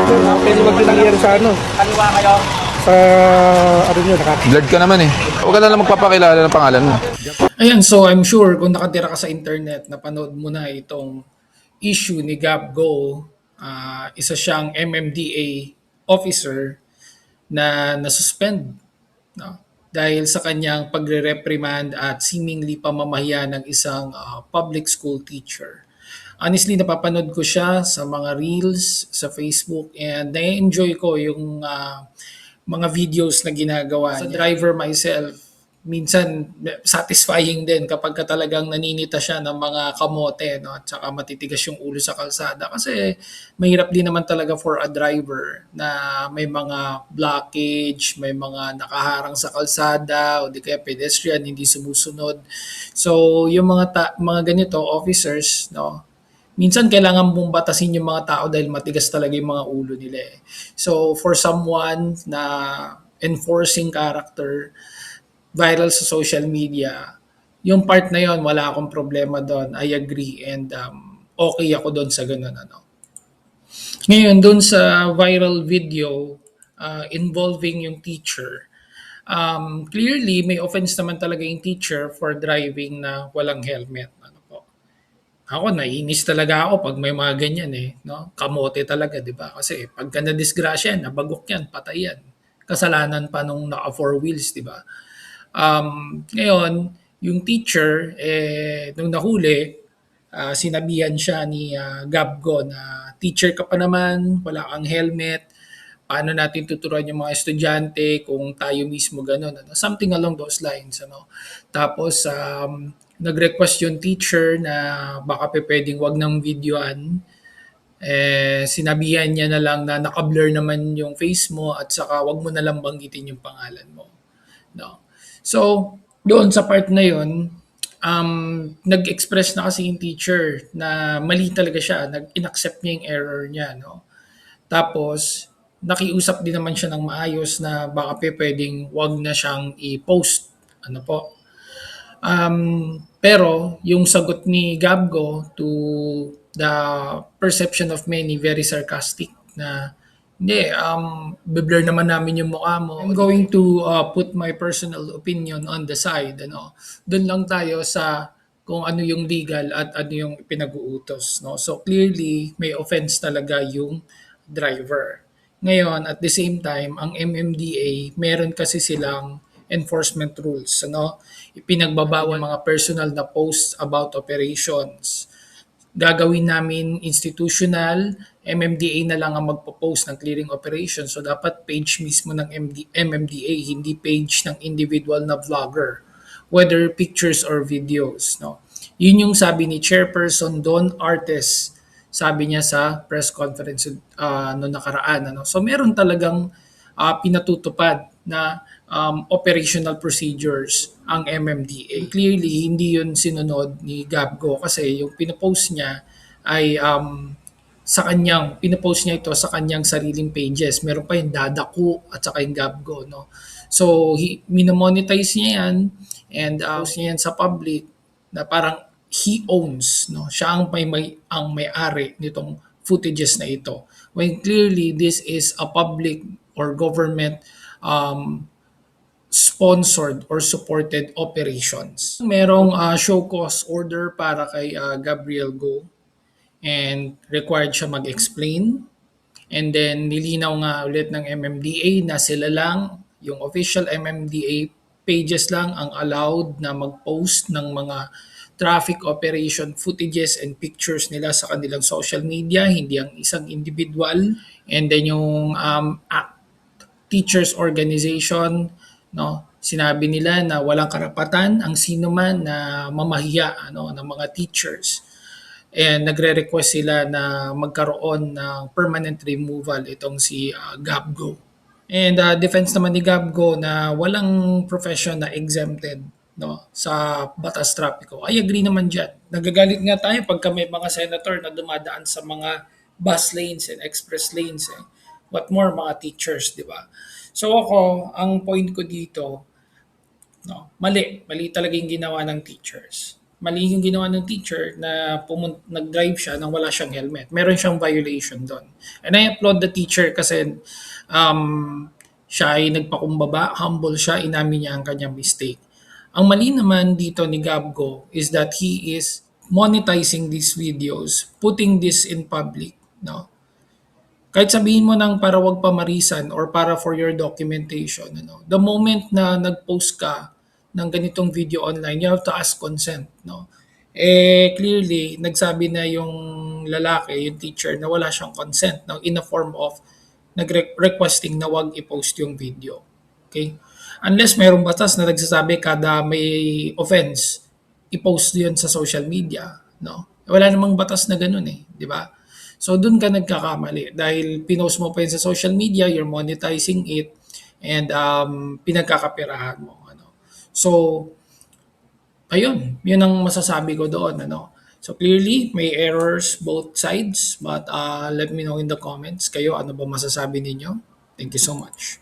sir, pwede wag din nangyari sa ano. Kaliwa kayo. Sa ano nyo, Blood ka naman eh. Huwag ka na lang magpapakilala ng pangalan mo. Ayan, so I'm sure kung nakatira ka sa internet, napanood mo na itong issue ni Gab Go. Isa siyang MMDA officer na nasuspend, no? Dahil sa kanyang pagre-reprimand at seemingly pamamahiya ng isang public school teacher. Honestly, napapanood ko siya sa mga reels sa Facebook and na-enjoy ko yung mga videos na ginagawa niya. Sa driver myself, minsan satisfying din kapag ka talagang naninita siya ng mga kamote, no? At saka matitigas yung ulo sa kalsada kasi mahirap din naman talaga for a driver na may mga blockage, may mga nakaharang sa kalsada o di kaya pedestrian hindi sumusunod. So yung mga ganito officers, no, minsan kailangan mong batasin yung mga tao dahil matigas talaga yung mga ulo nila eh. So for someone na enforcing character, viral sa social media, yung part na yon wala akong problema doon. I agree and okay ako doon sa ganun. Ano. Ngayon, doon sa viral video involving yung teacher, clearly may offense naman talaga yung teacher for driving na walang helmet. Ano po. Ako, naiinis talaga ako pag may mga ganyan eh. No? Kamote talaga, di ba? Kasi pagka na-disgrasya, nabagok yan, patay yan. Kasalanan pa nung naka four wheels, di ba? Ngayon, yung teacher, nung nahuli, sinabihan siya ni Gabgo na teacher ka pa naman, wala kang helmet, paano natin tuturuan yung mga estudyante kung tayo mismo ganun, ano? Something along those lines. Ano? Tapos, nag-request yung teacher na baka pwedeng wag ng videoan. Sinabihan niya na lang na naka-blur naman yung face mo at saka wag mo na lang banggitin yung pangalan mo. No? So, doon sa part na yun, nag-express na kasi yung teacher na mali talaga siya. In-accept niya yung error niya. No? Tapos, nakiusap din naman siya ng maayos na baka pwedeng wag na siyang i-post. Ano po? Pero, yung sagot ni Gabgo to the perception of many, very sarcastic na hindi, blur naman namin yung mukha mo. I'm going to put my personal opinion on the side. Ano. Doon lang tayo sa kung ano yung legal at ano yung pinag-uutos. No? So clearly, may offense talaga yung driver. Ngayon, at the same time, ang MMDA, meron kasi silang enforcement rules. Ano? Ipinagbabawal mga personal na posts about operations. Gagawin namin institutional, MMDA na lang ang magpo-post ng clearing operation. So dapat page mismo ng MMDA, hindi page ng individual na vlogger, whether pictures or videos. No? Yun yung sabi ni Chairperson Don Artes, sabi niya sa press conference no nakaraan. Ano? So meron talagang pinatutupad na operational procedures ang MMDA. Clearly, hindi yun sinunod ni Gabgo kasi yung pinopost niya ay pinopost niya ito sa kanyang sariling pages. Meron pa yung Dadaku at saka yung Gabgo. No? So, minomonetize niya yan and post niya yan sa public na parang he owns. No? Siya ang may-ari nitong footages na ito. When clearly, this is a public or government sponsored or supported operations. Merong show cause order para kay Gabriel Go and required siya mag-explain. And then nilinaw nga ulit ng MMDA na sila lang, yung official MMDA pages lang ang allowed na mag-post ng mga traffic operation footages and pictures nila sa kanilang social media, hindi ang isang individual. And then yung teachers organization, no, sinabi nila na walang karapatan ang sino man na mamahiya ng mga teachers. And nagre-request sila na magkaroon ng permanent removal itong si Gabgo. And defense naman ni Gabgo na walang profession na exempted sa batas trapiko. I agree naman dyan. Nagagalit nga tayo pagka may mga senator na dumadaan sa mga bus lanes and express lanes. What more mga teachers, di ba? So ako, ang point ko dito, mali talaga yung ginawa ng teachers. mali yung ginawa ng teacher na nag-drive siya nang wala siyang helmet. Meron siyang violation doon. And I applaud the teacher kasi siya ay nagpakumbaba, humble siya, inamin niya ang kanyang mistake. Ang mali naman dito ni Gabgo is that he is monetizing these videos, putting this in public, no? Kahit sabihin mo ng para wag pamarisan or para for your documentation, ano, the moment na nag-post ka ng ganitong video online, you have to ask consent, no? Clearly, nagsabi na yung lalaki, yung teacher, na wala siyang consent, no, in a form of nag-requesting na wag i-post yung video. Okay? Unless mayroong batas na nagsasabi kada may offense, i-post yun sa social media, no? Wala namang batas na ganun eh, di ba? So doon ka nagkakamali dahil pinost mo pa yun sa social media, you're monetizing it, and pinagkakapirahan mo. Ano. So, ayun, yun ang masasabi ko doon. Ano. So clearly, may errors both sides, but let me know in the comments kayo ano ba masasabi ninyo. Thank you so much.